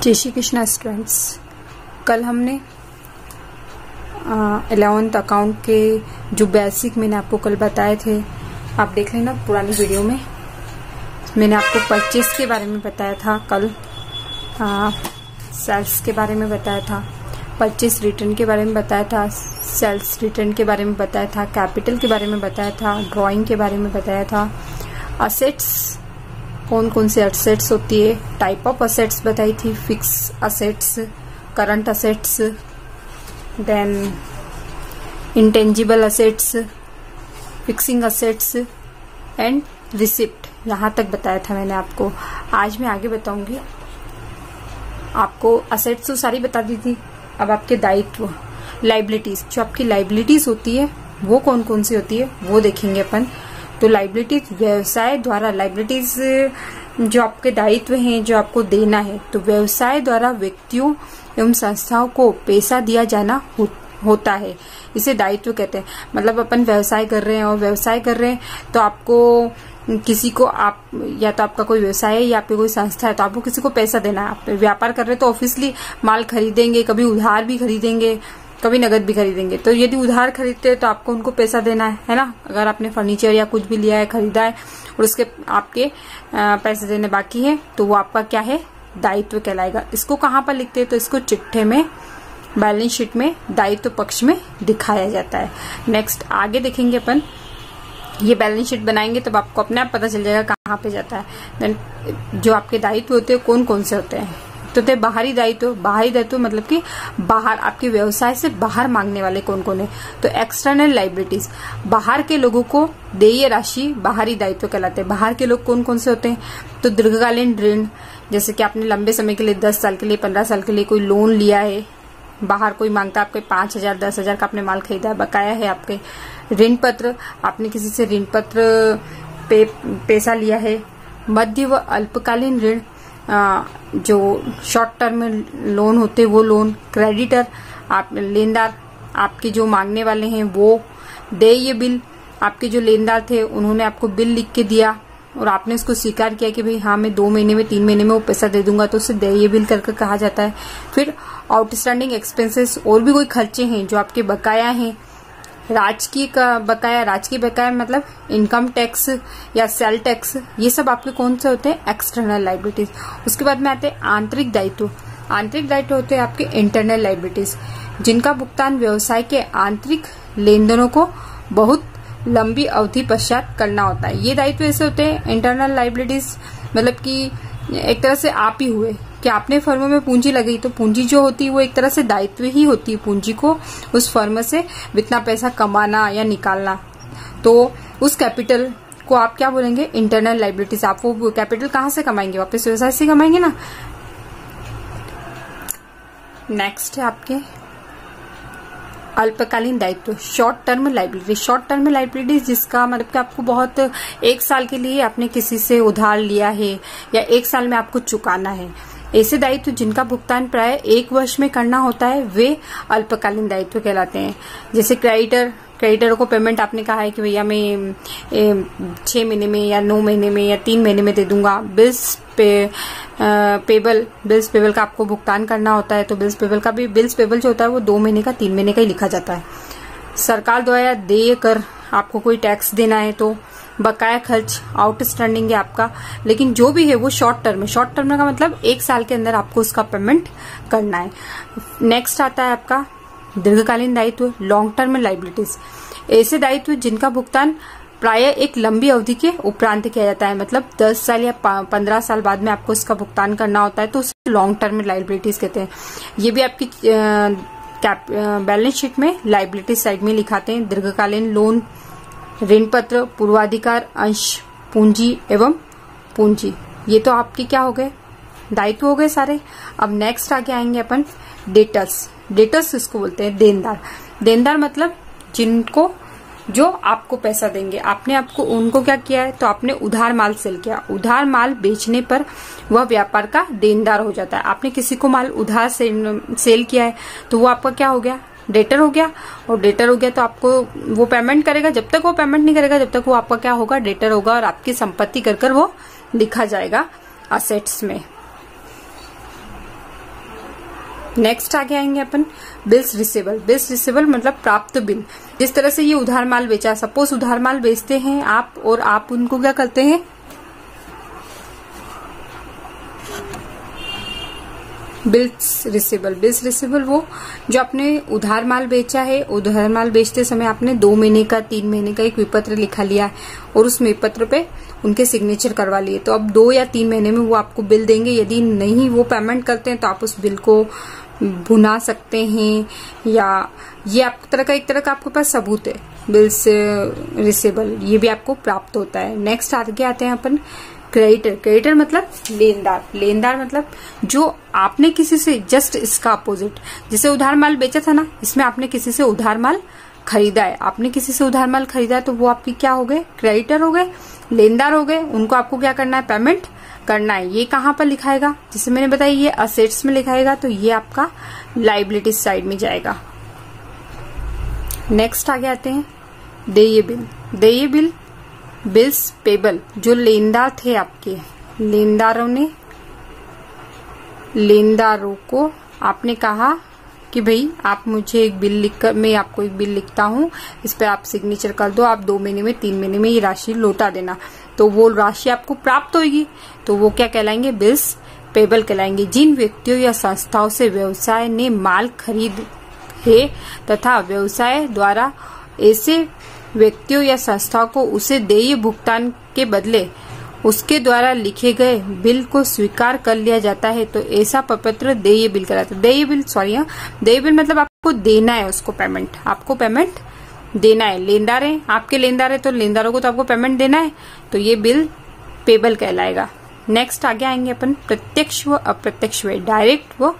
जय श्री कृष्णा स्टूडेंट्स। कल हमने 11th अकाउंट के जो बेसिक मैंने आपको कल बताए थे, आप देख लेना पुरानी वीडियो में। मैंने आपको परचेस के बारे में बताया था, कल सेल्स के बारे में बताया था, परचेस रिटर्न के बारे में बताया था, सेल्स रिटर्न के बारे में बताया था, कैपिटल के बारे में बताया था, ड्राइंग के बारे में बताया था, असेट्स कौन कौन से असेट्स होती है, टाइप ऑफ असेट्स बताई थी, fix assets, current assets, then intangible assets, fixing assets and receipt. यहाँ तक बताया था मैंने आपको। आज मैं आगे बताऊंगी आपको। असेट्स तो सारी बता दी थी। अब आपके दायित्व, लाइबिलिटीज, जो आपकी लाइबिलिटीज होती है वो कौन कौन सी होती है वो देखेंगे अपन। तो लाइबिलिटीज व्यवसाय द्वारा, लाइबिलिटीज जो आपके दायित्व हैं जो आपको देना है, तो व्यवसाय द्वारा व्यक्तियों एवं संस्थाओं को पैसा दिया जाना होता है, इसे दायित्व कहते हैं। मतलब अपन व्यवसाय कर रहे हैं और व्यवसाय कर रहे हैं तो आपको किसी को, आप या तो आपका कोई व्यवसाय है या आपकी कोई संस्था है तो आपको किसी को पैसा देना है। आप व्यापार कर रहे हैं तो ऑब्वियसली माल खरीदेंगे, कभी उधार भी खरीदेंगे, कभी नगद भी खरीदेंगे। तो यदि उधार खरीदते हैं तो आपको उनको पैसा देना है ना। अगर आपने फर्नीचर या कुछ भी लिया है, खरीदा है और उसके आपके पैसे देने बाकी है तो वो आपका क्या है, दायित्व कहलाएगा। इसको कहाँ पर लिखते हैं तो इसको चिट्ठे में, बैलेंस शीट में दायित्व पक्ष में दिखाया जाता है। नेक्स्ट आगे देखेंगे अपन, ये बैलेंस शीट बनाएंगे तब आपको अपने आप पता चल जाएगा कहाँ पे जाता है। देन जो आपके दायित्व होते हैं कौन कौन से होते हैं, तो बाहरी दायित्व। बाहरी दायित्व मतलब कि बाहर, आपके व्यवसाय से बाहर मांगने वाले कौन कौन है, तो एक्सटर्नल लाइबिलिटीज, बाहर के लोगों को देय राशि बाहरी दायित्व कहलाते हैं। बाहर के लोग कौन कौन से होते हैं, तो दीर्घकालीन ऋण, जैसे कि आपने लंबे समय के लिए 10 साल के लिए, 15 साल के लिए कोई लोन लिया है, बाहर कोई मांगता है आपके 5,000 10,000 का आपने माल खरीदा है, बकाया है आपके। ऋण पत्र, आपने किसी से ऋण पत्र पैसा लिया है। मध्य व अल्पकालीन ऋण, जो शॉर्ट टर्म लोन होते वो लोन। क्रेडिटर, आप लेनदार, आपके जो मांगने वाले हैं वो। देय बिल, आपके जो लेनदार थे उन्होंने आपको बिल लिख के दिया और आपने उसको स्वीकार किया कि भाई हाँ मैं 2 महीने में 3 महीने में वो पैसा दे दूंगा, तो उसे देय बिल करके कहा जाता है। फिर आउटस्टैंडिंग एक्सपेंसेस, और भी कोई खर्चे हैं जो आपके बकाया हैं। राजकीय का बकाया, राजकीय बकाया मतलब इनकम टैक्स या सेल टैक्स, ये सब आपके कौन से होते हैं, एक्सटर्नल लाइबिलिटीज। उसके बाद में आते हैं आंतरिक दायित्व। आंतरिक दायित्व होते हैं आपके इंटरनल लाइबिलिटीज, जिनका भुगतान व्यवसाय के आंतरिक लेनदेनों को बहुत लंबी अवधि पश्चात करना होता है। ये दायित्व ऐसे होते हैं इंटरनल लाइबिलिटीज, मतलब कि एक तरह से आप ही हुए कि आपने फर्म में पूंजी लगाई, तो पूंजी जो होती है वो एक तरह से दायित्व ही होती है, पूंजी को उस फर्म से इतना पैसा कमाना या निकालना। तो उस कैपिटल को आप क्या बोलेंगे, इंटरनल लाइबिलिटीज। आप वो कैपिटल कहाँ से कमाएंगे, वापस व्यवसाय से कमाएंगे ना। नेक्स्ट है आपके अल्पकालीन दायित्व, short term liability. Short term liabilities जिसका मतलब कि आपको बहुत 1 साल के लिए आपने किसी से उधार लिया है या 1 साल में आपको चुकाना है। ऐसे दायित्व जिनका भुगतान प्राय 1 वर्ष में करना होता है वे अल्पकालीन दायित्व कहलाते हैं। जैसे क्रेडिटर को पेमेंट आपने कहा है कि भैया मैं 6 महीने में या 9 महीने में या 3 महीने में दे दूंगा। बिल्स पेबल का आपको भुगतान करना होता है, तो बिल्स पेबल जो होता है वो 2 महीने का 3 महीने का ही लिखा जाता है। सरकार द्वारा देय कर, आपको कोई टैक्स देना है तो। बकाया खर्च, आउटस्टैंडिंग है आपका, लेकिन जो भी है वो शॉर्ट टर्म है। शॉर्ट टर्म का मतलब 1 साल के अंदर आपको उसका पेमेंट करना है। नेक्स्ट आता है आपका दीर्घकालीन दायित्व, लॉन्ग टर्म लाइबिलिटीज। ऐसे दायित्व जिनका भुगतान प्राय एक लंबी अवधि के उपरांत किया जाता है, मतलब 10 साल या 15 साल बाद में आपको इसका भुगतान करना होता है, तो उसे लॉन्ग टर्म लाइबिलिटीज कहते हैं। ये भी आपकी बैलेंस शीट में लाइबिलिटीज साइड में लिखाते हैं। दीर्घकालीन लोन, ऋण पत्र, पूर्वाधिकार, अंश, पूंजी एवं पूंजी, ये तो आपके क्या हो गए, दायित्व हो गए सारे। अब नेक्स्ट आगे आएंगे अपन डेटर्स। डेटर्स इसको बोलते हैं देनदार। देनदार मतलब जिनको, जो आपको पैसा देंगे, आपने आपको उनको क्या किया है, तो आपने उधार माल सेल किया। उधार माल बेचने पर वह व्यापार का देनदार हो जाता है। आपने किसी को माल उधार सेल किया है तो वो आपका क्या हो गया, डेटर हो गया। और डेटर हो गया तो आपको वो पेमेंट करेगा, जब तक वो पेमेंट नहीं करेगा जब तक वो आपका क्या होगा, डेटर होगा, और आपकी संपत्ति कर वो लिखा जाएगा असेट्स में। नेक्स्ट आगे आएंगे अपन बिल्स रिसेबल। बिल्स रिसेबल मतलब प्राप्त बिल। जिस तरह से ये उधार माल बेचा, सपोज उधार माल बेचते हैं आप और आप उनको क्या करते हैं, बिल्स रिसेबल। बिल्स रिसेबल वो जो आपने उधार माल बेचा है, उधार माल बेचते समय आपने 2 महीने का 3 महीने का एक विपत्र लिखा लिया है और उस विपत्र पे उनके सिग्नेचर करवा लिए, तो अब 2 या 3 महीने में वो आपको बिल देंगे। यदि नहीं वो पेमेंट करते हैं तो आप उस बिल को भुना सकते हैं, या ये आप एक तरह का आपके पास सबूत है बिल्स रिसेबल, ये भी आपको प्राप्त होता है। नेक्स्ट आगे आते हैं अपन क्रेडिटर। क्रेडिटर मतलब लेनदार। लेनदार मतलब जो आपने किसी से, जस्ट इसका अपोजिट, जैसे उधार माल बेचा था ना, इसमें आपने किसी से उधार माल खरीदा है, आपने किसी से उधार माल खरीदा है तो वो आपकी क्या हो गए, क्रेडिटर हो गए, लेनदार हो गए। उनको आपको क्या करना है, पेमेंट करना है। ये कहाँ पर लिखाएगा, जैसे मैंने बताया ये असेट्स में लिखाएगा, तो ये आपका लाइबिलिटी साइड में जाएगा। नेक्स्ट आगे आते हैं देय बिल। देय बिल, बिल्स पेबल, जो लेनदार थे आपके, लेनदारों को आपने कहा कि भाई आप मुझे एक बिल लिखकर, मैं आपको एक बिल लिखता हूँ, इस पे आप सिग्नेचर कर दो, आप 2 महीने में 3 महीने में ये राशि लौटा देना, तो वो राशि आपको प्राप्त होगी, तो वो क्या कहलाएंगे, बिल्स पेबल कहलाएंगे। जिन व्यक्तियों या संस्थाओं से व्यवसाय ने माल खरीद है तथा व्यवसाय द्वारा ऐसे व्यक्तियों या संस्थाओं को उसे देय भुगतान के बदले उसके द्वारा लिखे गए बिल को स्वीकार कर लिया जाता है, तो ऐसा प्रपत्र देय बिल कहलाता है। देय बिल मतलब आपको देना है उसको पेमेंट, आपको पेमेंट देना है। लेनदार है, आपके लेनदार है तो लेनदारों को तो आपको पेमेंट देना है, तो ये बिल पेबल कहलाएगा। नेक्स्ट आगे आएंगे अपन प्रत्यक्ष व अप्रत्यक्ष व्यय, डायरेक्ट व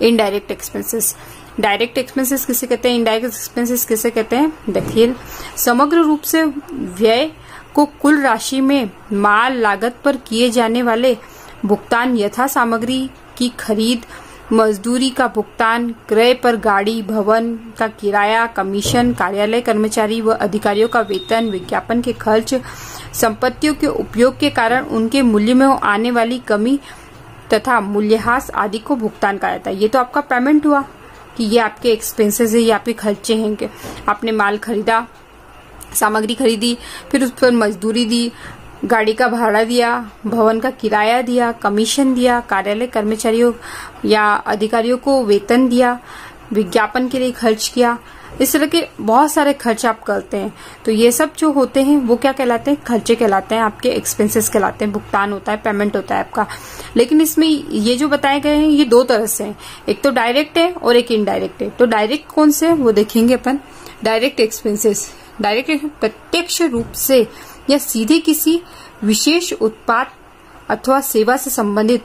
इनडायरेक्ट एक्सपेंसेस। डायरेक्ट एक्सपेंसेस किसे कहते हैं, इनडायरेक्ट एक्सपेंसेस किसे कहते हैं, देखिए समग्र रूप से व्यय को कुल राशि में माल लागत पर किए जाने वाले भुगतान यथा सामग्री की खरीद, मजदूरी का भुगतान, क्रय पर गाड़ी भवन का किराया, कमीशन, कार्यालय कर्मचारी व अधिकारियों का वेतन, विज्ञापन के खर्च, संपत्तियों के उपयोग के कारण उनके मूल्य में आने वाली कमी तथा मूल्यह्रास आदि को भुगतान कहा जाता है। ये तो आपका पेमेंट हुआ कि ये आपके एक्सपेंसेस है, ये आपके खर्चे हैं कि आपने माल खरीदा, सामग्री खरीदी, फिर उस पर मजदूरी दी, गाड़ी का भाड़ा दिया, भवन का किराया दिया, कमीशन दिया, कार्यालय कर्मचारियों या अधिकारियों को वेतन दिया, विज्ञापन के लिए खर्च किया, इस तरह के बहुत सारे खर्च आप करते हैं। तो ये सब जो होते हैं वो क्या कहलाते हैं, खर्चे कहलाते हैं, आपके एक्सपेंसेस कहलाते हैं, भुगतान होता है, पेमेंट होता है आपका। लेकिन इसमें ये जो बताए गए हैं ये 2 तरह से हैं, एक तो डायरेक्ट है और एक इनडायरेक्ट है। तो डायरेक्ट कौन से वो देखेंगे अपन, डायरेक्ट एक्सपेंसेस। डायरेक्ट प्रत्यक्ष रूप से या सीधे किसी विशेष उत्पाद अथवा सेवा से संबंधित,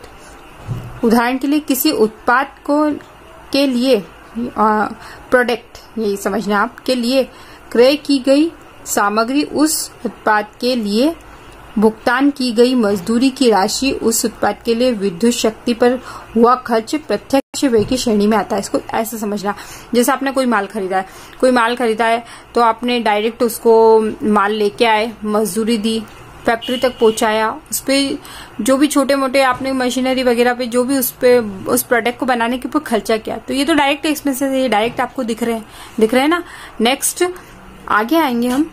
उदाहरण के लिए किसी उत्पाद के लिए प्रोडक्ट, यही समझना आप, के लिए क्रय की गई सामग्री, उस उत्पाद के लिए भुगतान की गई मजदूरी की राशि, उस उत्पाद के लिए विद्युत शक्ति पर हुआ खर्च प्रत्यक्ष व्यय की श्रेणी में आता है। इसको ऐसे समझना, जैसे आपने कोई माल खरीदा है तो आपने डायरेक्ट उसको माल लेके आए, मजदूरी दी, फैक्ट्री तक पहुंचाया, उस पे जो भी छोटे मोटे आपने मशीनरी वगैरह पे जो भी उस प्रोडक्ट को बनाने के ऊपर खर्चा किया, तो ये तो डायरेक्ट एक्सपेंसेस है, ये डायरेक्ट आपको दिख रहे हैं ना। नेक्स्ट आगे आएंगे हम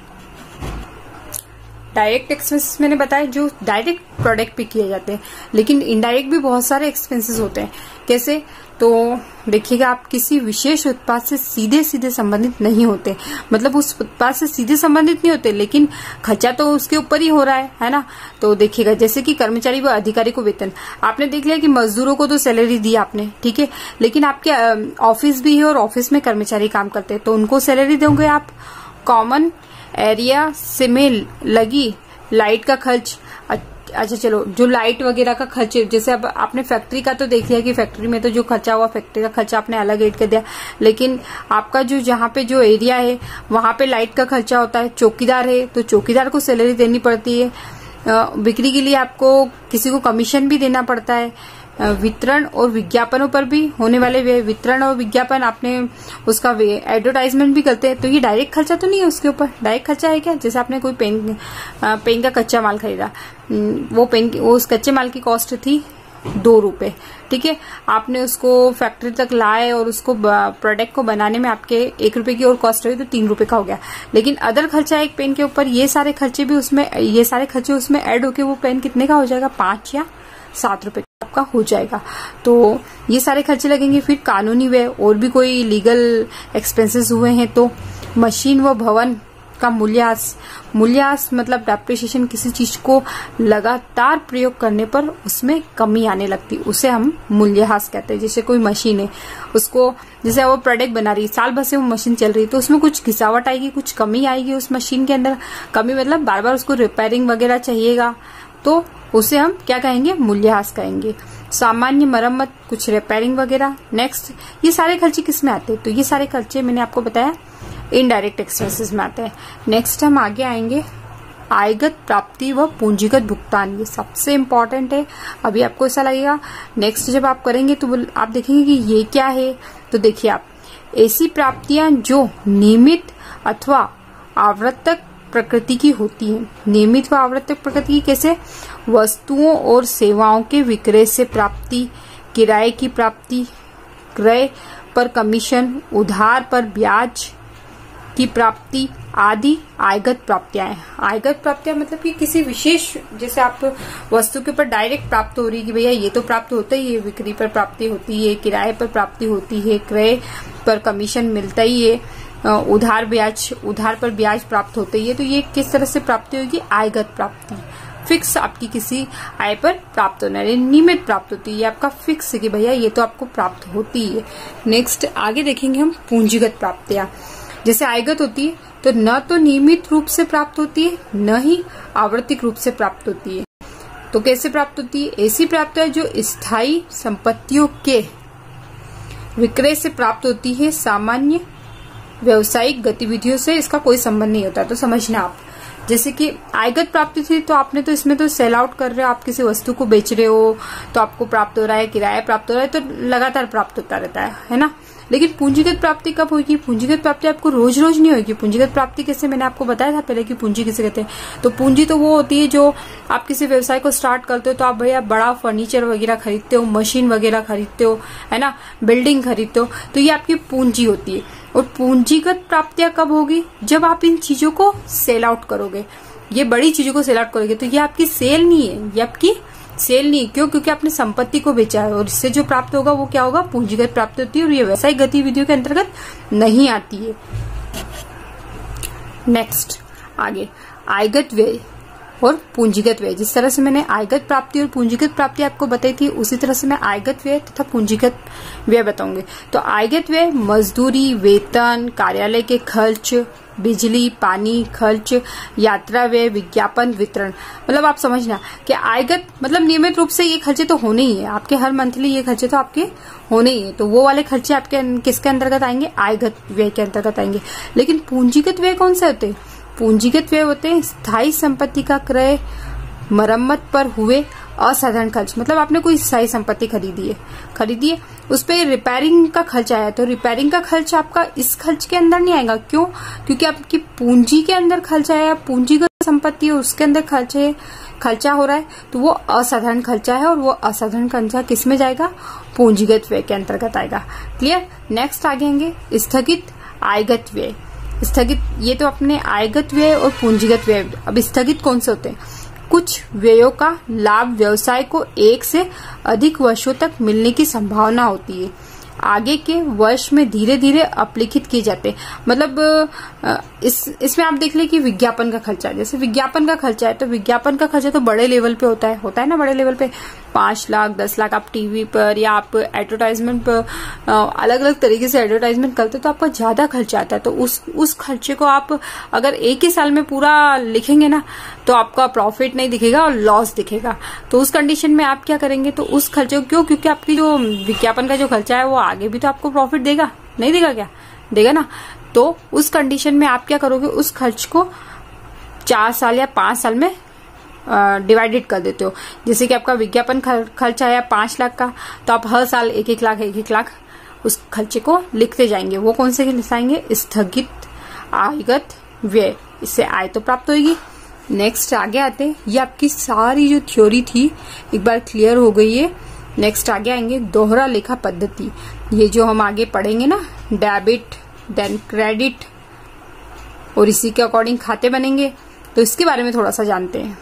डायरेक्ट एक्सपेंसेस। मैंने बताया जो डायरेक्ट प्रोडक्ट पे किए जाते हैं, लेकिन इनडायरेक्ट भी बहुत सारे एक्सपेंसेस होते हैं। कैसे, तो देखिएगा, आप किसी विशेष उत्पाद से सीधे संबंधित नहीं होते, मतलब उस उत्पाद से सीधे संबंधित नहीं होते, लेकिन खर्चा तो उसके ऊपर ही हो रहा है ना। तो देखिएगा, जैसे कि कर्मचारी व अधिकारी को वेतन, आपने देख लिया कि मजदूरों को तो सैलरी दी आपने, ठीक है, लेकिन आपके ऑफिस भी है और ऑफिस में कर्मचारी काम करते हैं, तो उनको सैलरी दोगे आप। कॉमन एरिया से में लगी लाइट का खर्च, अच्छा चलो, जो लाइट वगैरह का खर्च, जैसे अब आपने फैक्ट्री का तो देख लिया कि फैक्ट्री में तो जो खर्चा हुआ, फैक्ट्री का खर्चा आपने अलग रेट कर दिया, लेकिन आपका जो जहाँ पे जो एरिया है वहां पे लाइट का खर्चा होता है। चौकीदार है तो चौकीदार को सैलरी देनी पड़ती है, बिक्री के लिए आपको किसी को कमीशन भी देना पड़ता है, वितरण और विज्ञापनों पर भी होने वाले वितरण और विज्ञापन, आपने उसका एडवर्टाइजमेंट भी करते हैं, तो ये डायरेक्ट खर्चा तो नहीं है उसके ऊपर। डायरेक्ट खर्चा है क्या, जैसे आपने कोई पेन का कच्चा माल खरीदा, वो उस कच्चे माल की कॉस्ट थी ₹2। ठीक है, आपने उसको फैक्ट्री तक लाए और उसको प्रोडक्ट को बनाने में आपके ₹1 की और कॉस्ट रही तो ₹3 का हो गया। लेकिन अदर खर्चा एक पेन के ऊपर, ये सारे खर्चे उसमें ऐड होके वो पेन कितने का हो जाएगा, 5 या ₹7 आपका हो जाएगा। तो ये सारे खर्चे लगेंगे। फिर कानूनी व्यय और भी कोई लीगल एक्सपेंसेस हुए हैं तो मशीन व भवन का मूल्यह्रास मतलब डेप्रिसिएशन, किसी चीज को लगातार प्रयोग करने पर उसमें कमी आने लगती, उसे हम मूल्यह्रास कहते हैं। जैसे कोई मशीन है, उसको जैसे वो प्रोडक्ट बना रही है, साल भर से वो मशीन चल रही है, तो उसमें कुछ घिसावट आएगी, कुछ कमी आएगी उस मशीन के अंदर। कमी मतलब बार बार उसको रिपेयरिंग वगैरह चाहिएगा, तो उसे हम क्या कहेंगे, मूल्यह्रास कहेंगे। सामान्य मरम्मत, कुछ रिपेयरिंग वगैरह। नेक्स्ट, ये सारे खर्चे किस में आते हैं, तो ये सारे खर्चे मैंने आपको बताया इनडायरेक्ट एक्सपेंसेस में आते हैं। नेक्स्ट हम आगे आएंगे आयगत प्राप्ति व पूंजीगत भुगतान, ये सबसे इम्पोर्टेंट है। अभी आपको ऐसा लगेगा, नेक्स्ट जब आप करेंगे तो आप देखेंगे कि ये क्या है। तो देखिए आप, ऐसी प्राप्तियां जो नियमित अथवा आवर्तक प्रकृति की होती है। नियमित व आवर्तक प्रकृति की कैसे, वस्तुओं और सेवाओं के विक्रय से प्राप्ति, किराए की प्राप्ति, क्रय पर कमीशन, उधार पर ब्याज की प्राप्ति आदि आयगत प्राप्तियां हैं। आयगत प्राप्तियां मतलब कि किसी विशेष, जैसे आप वस्तु के ऊपर डायरेक्ट प्राप्त हो रही है कि भैया ये तो प्राप्त होता ही है, बिक्री पर प्राप्ति होती है, किराए पर प्राप्ति होती है, क्रय पर कमीशन मिलता ही है, उधार पर ब्याज प्राप्त होते ही है। तो ये किस तरह से प्राप्ति होगी, आयगत प्राप्ति। फिक्स आपकी किसी आय पर प्राप्त होना है, नियमित प्राप्त होती है, ये आपका फिक्स है कि भैया ये तो आपको प्राप्त होती है। नेक्स्ट आगे देखेंगे हम पूंजीगत प्राप्तियां। जैसे आयगत होती है तो न तो नियमित रूप से प्राप्त होती है, न ही आवर्तिक रूप से प्राप्त होती है। तो कैसे प्राप्त होती है, ऐसी प्राप्तियां जो स्थायी संपत्तियों के विक्रय से प्राप्त होती है, सामान्य व्यवसायिक गतिविधियों से इसका कोई संबंध नहीं होता। तो समझना आप, जैसे कि आयगत प्राप्ति थी तो आपने तो इसमें तो सेल आउट कर रहे हो, आप किसी वस्तु को बेच रहे हो तो आपको प्राप्त हो रहा है, किराया प्राप्त हो रहा है, तो लगातार प्राप्त होता रहता है ना। लेकिन पूंजीगत प्राप्ति कब होगी, पूंजीगत प्राप्ति आपको रोज रोज नहीं होगी। पूंजीगत प्राप्ति कैसे, मैंने आपको बताया था पहले कि पूंजी किसे कहते हैं। तो पूंजी तो वो होती है जो आप किसी व्यवसाय को स्टार्ट करते हो तो आप भैया बड़ा फर्नीचर वगैरह खरीदते हो, मशीन वगैरह खरीदते हो, है ना, बिल्डिंग खरीदते हो, तो ये आपकी पूंजी होती है। और पूंजीगत प्राप्तियां कब होगी, जब आप इन चीजों को सेल आउट करोगे, ये बड़ी चीजों को सेल आउट करोगे, तो ये आपकी सेल नहीं है, ये आपकी सेल नहीं। क्यों, क्योंकि आपने संपत्ति को बेचा है और इससे जो प्राप्त होगा वो क्या होगा, पूंजीगत प्राप्ति होती है और ये व्यवसायिक गतिविधियों के अंतर्गत नहीं आती है। नेक्स्ट आगे आयगत व्यय और पूंजीगत व्यय। जिस तरह से मैंने आयगत प्राप्ति और पूंजीगत प्राप्ति आपको बताई थी, उसी तरह से मैं आयगत व्यय तथा पूंजीगत व्यय बताऊंगी। तो आयगत व्यय मजदूरी, वेतन, कार्यालय के खर्च, बिजली पानी खर्च, यात्रा व्यय, विज्ञापन, वितरण। मतलब आप समझना कि आयगत मतलब नियमित रूप से ये खर्चे तो होने ही है आपके, हर मंथली ये खर्चे तो आपके होने ही है। तो वो वाले खर्चे आपके किसके अंतर्गत आएंगे, आयगत व्यय के अंतर्गत आएंगे। लेकिन पूंजीगत व्यय कौन से होते हैं, पूंजीगत व्यय होते हैं स्थायी संपत्ति का क्रय, मरम्मत पर हुए असाधारण खर्च। मतलब आपने कोई स्थायी संपत्ति खरीदी है, उस पे रिपेयरिंग का खर्च आया, तो रिपेयरिंग का खर्च आपका इस खर्च के अंदर नहीं आएगा। क्यों, क्योंकि आपकी पूंजी के अंदर खर्च आया, पूंजीगत संपत्ति है उसके अंदर खर्चा हो रहा है, तो वो असाधारण खर्चा है और वो असाधारण खर्चा किस में जाएगा, पूंजीगत व्यय के अंतर्गत आएगा। क्लियर। नेक्स्ट आगे आएंगे स्थगित आयगत व्यय। स्थगित, ये तो अपने आयगत व्यय और पूंजीगत व्यय। अब स्थगित कौन से होते हैं, कुछ व्ययों का लाभ व्यवसाय को 1 से अधिक वर्षों तक मिलने की संभावना होती है, आगे के वर्ष में धीरे धीरे अपलिखित किए जाते हैं। मतलब इसमें आप देख ले कि विज्ञापन का खर्चा, जैसे विज्ञापन का खर्चा है तो विज्ञापन का खर्चा तो बड़े लेवल पे होता है ना, बड़े लेवल पे 5 लाख 10 लाख आप टीवी पर या आप एडवर्टाइजमेंट पर अलग अलग तरीके से एडवर्टाइजमेंट करते हो तो आपका ज्यादा खर्चा आता है। तो उस खर्चे को आप अगर एक ही साल में पूरा लिखेंगे ना तो आपका प्रॉफिट नहीं दिखेगा और लॉस दिखेगा। तो उस कंडीशन में आप क्या करेंगे, तो उस खर्चे को क्यों, क्योंकि आपकी जो विज्ञापन का जो खर्चा है वो आगे भी तो आपको प्रॉफिट देगा, नहीं देगा क्या, देगा ना। तो उस कंडीशन में आप क्या करोगे, उस खर्च को 4 साल या 5 साल में डिवाइडेड कर देते हो। जैसे कि आपका विज्ञापन खर्च आया 5 लाख का, तो आप हर साल 1-1 लाख उस खर्चे को लिखते जाएंगे। वो कौन से लिखाएंगे, स्थगित आयगत व्यय। इससे आय तो प्राप्त होगी। नेक्स्ट आगे आते हैं, ये आपकी सारी जो थ्योरी थी एक बार क्लियर हो गई है। नेक्स्ट आगे आएंगे दोहरा लेखा पद्धति। ये जो हम आगे पढ़ेंगे ना, डेबिट देन क्रेडिट, और इसी के अकॉर्डिंग खाते बनेंगे, तो इसके बारे में थोड़ा सा जानते हैं।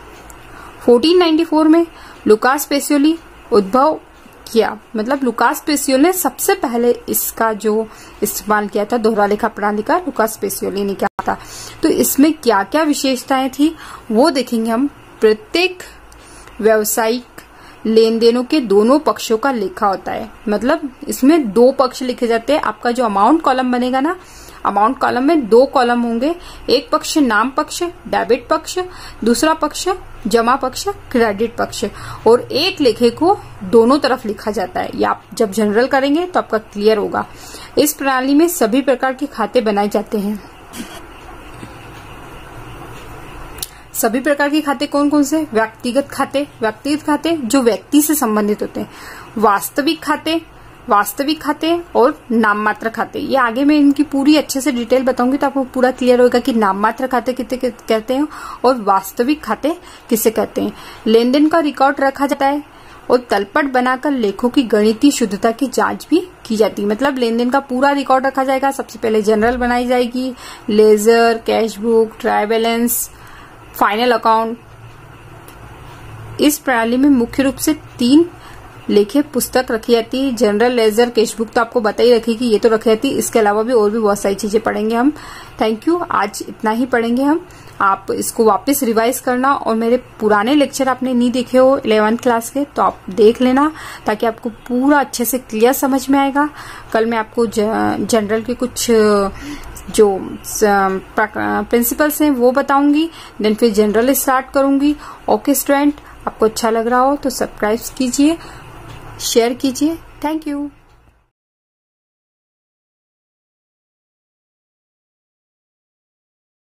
1494 में लुकास पेसियोली उद्भव किया, मतलब लुकास पेसियोली ने सबसे पहले इसका जो इस्तेमाल किया था, दोहरा लेखा प्रणाली का, लुकास पेसियोली ने किया था। तो इसमें क्या क्या विशेषताएं थी वो देखेंगे हम। प्रत्येक व्यावसायिक लेन देनों के दोनों पक्षों का लेखा होता है, मतलब इसमें दो पक्ष लिखे जाते हैं। आपका जो अमाउंट कॉलम बनेगा ना, अमाउंट कॉलम में दो कॉलम होंगे, एक पक्ष नाम पक्ष डेबिट पक्ष, दूसरा पक्ष जमा पक्ष क्रेडिट पक्ष, और एक लेखे को दोनों तरफ लिखा जाता है। या आप जब जनरल करेंगे तो आपका क्लियर होगा। इस प्रणाली में सभी प्रकार के खाते बनाए जाते हैं। सभी प्रकार के खाते कौन कौन से? व्यक्तिगत खाते जो व्यक्ति से संबंधित होते हैं, वास्तविक खाते और नाम मात्र खाते। ये आगे मैं इनकी पूरी अच्छे से डिटेल बताऊंगी तो आपको पूरा क्लियर होगा कि नाम मात्र खाते किसे कहते हैं और वास्तविक खाते किसे कहते हैं। लेन देन का रिकॉर्ड रखा जाता है और तलपट बनाकर लेखों की गणितीय शुद्धता की जांच भी की जाती है। मतलब लेन देन का पूरा रिकॉर्ड रखा जाएगा। सबसे पहले जनरल बनाई जाएगी, ledger, cash book, trial balance, final account. इस प्रणाली में मुख्य रूप से 3 लेखे पुस्तक रखी जाती है। जनरल, लेजर, कैश बुक तो आपको बता ही रखी कि ये तो रखी जाती है। इसके अलावा भी और भी बहुत सारी चीजें पढ़ेंगे हम। थैंक यू, आज इतना ही पढ़ेंगे हम। आप इसको वापस रिवाइज करना, और मेरे पुराने लेक्चर आपने नहीं देखे हो 11th क्लास के तो आप देख लेना, ताकि आपको पूरा अच्छे से क्लियर समझ में आएगा। कल मैं आपको जनरल के कुछ जो प्रिंसिपल्स हैं वो बताऊंगी, देन फिर जनरल स्टार्ट करूंगी। ओके स्टूडेंट, आपको अच्छा लग रहा हो तो सब्सक्राइब कीजिए, शेयर कीजिए। Thank you.